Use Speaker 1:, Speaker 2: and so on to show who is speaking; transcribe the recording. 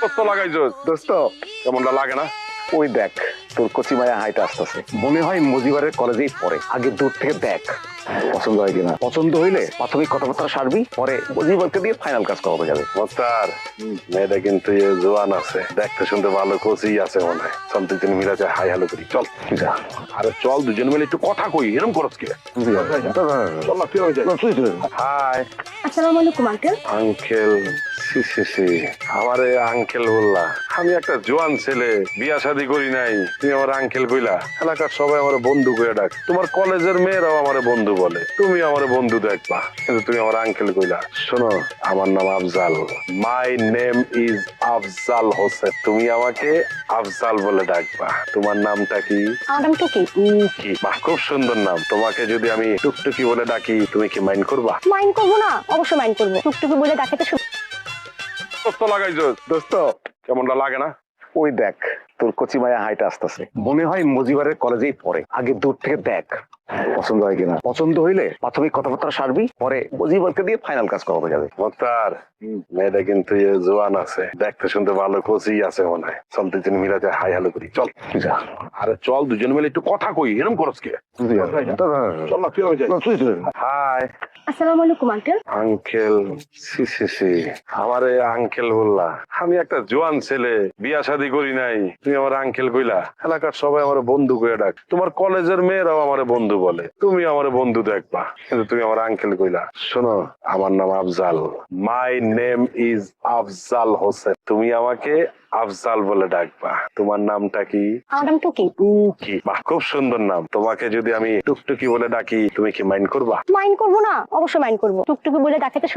Speaker 1: কত লাগাইছো দোস্ত? কেমনটা লাগে না?
Speaker 2: ওই দেখ তোর কচি মায়া হাইটা আসতেছে, মনে হয় মজিবারের কলেজেই পড়ে। আগে দূর থেকে দেখ পছন্দ হয় কিনা। পছন্দ হইলে প্রাথমিক কথাবার্তা সারবি, পরে মজিবারকে দিয়ে ফাইনাল কাজ করানো যাবে।
Speaker 1: মোস্তার, মেয়েটা কিন্তু জোয়ান আছে, দেখতে শুনতে ভালো, কচি আছে মনে হয়। চল দুজন মিলে যায় হাই হ্যালো করি, চল।
Speaker 2: যা।
Speaker 1: আরে চল দুজন মিলে একটু কথা কই, এরকম করছ কি? চল না, কি হয়ে যায়? হাই
Speaker 3: আসসালামু আলাইকুম আঙ্কেল।
Speaker 1: আঙ্কেল। সি সি সি, আমারে আঙ্কেল বললা? আমি একটা জোয়ান ছেলে, বিয়া শাদী করি নাই, তুমি আমার আঙ্কেল কইলা? এলাকার সবাই আমার বন্ধু কইয়া ডাক, তোমার কলেজের মেয়েরাও আমার বন্ধু বলে, তুমি আমার বন্ধু দেখবা, কিন্তু তুমি আমার আঙ্কেল কইলা। শোনো, আমার নাম Afzal, my name is Afzal Hossain, তুমি আমাকে আফজাল বলে ডাকবা। তোমার নামটা কি?
Speaker 3: আমার নাম টুকি।
Speaker 1: টুকি, বাহ, খুব সুন্দর নাম। তোমাকে যদি আমি টুকটুকি বলে ডাকি, তুমি কি মাইন্ড করবা?
Speaker 3: মাইন্ড করবো না, অবশ্যই মাইন্ড করবো। টুকটুকি বলে ডাকে তো
Speaker 1: কত লাগাইছো
Speaker 2: দোস্ত
Speaker 1: কেমনটা লাগে না?
Speaker 2: ওই দেখ তোর কচি মায়া হাইটা আসতেছে, মনে হয় মজিবারের কলেজেই পড়ে। আগে দূর থেকে দেখ পছন্দ হয় কিনা। পছন্দ হইলে প্রাথমিক কথাবার্তা সারবি, পরে মজিবারকে দিয়ে ফাইনাল কাজ করানো যাবে।
Speaker 1: মোস্তার, মেয়েটা কিন্তু জোয়ান আছে, দেখতে শুনতে ভালো, কচি আছে মনে হয়। চল দুজন মিলে যায় হাই হ্যালো করি, চল।
Speaker 2: যা।
Speaker 1: আরে চল দুজন মিলে একটু কথা কই, এরকম করছ কি? চল না, কি হয়ে যায়? হাই
Speaker 3: আসসালামু আলাইকুম আঙ্কেল।
Speaker 1: আঙ্কেল। সি সি সি, আমারে আঙ্কেল বললা? আমি একটা জোয়ান ছেলে, বিয়া শাদী করি নাই, তুমি আমার আঙ্কেল কইলা? এলাকার সবাই আমার বন্ধু কইয়া ডাক, তোমার কলেজের মেয়েরাও আমার বন্ধু বলে, তুমি আমার বন্ধু দেখবা, কিন্তু তুমি আমার আঙ্কেল কইলা। শোনো, আমার নাম Afzal, my name is Afzal Hossain, তুমি আমাকে আফজাল বলে ডাকবা। তোমার নামটা কি?
Speaker 3: আমার নাম টুকি।
Speaker 1: টুকি, বাহ, খুব সুন্দর নাম। তোমাকে যদি আমি টুকটুকি বলে ডাকি, তুমি কি মাইন্ড করবা?
Speaker 3: মাইন্ড করবো না, অবশ্যই মাইন্ড করবো। টুকটুকি বলে ডাকে তো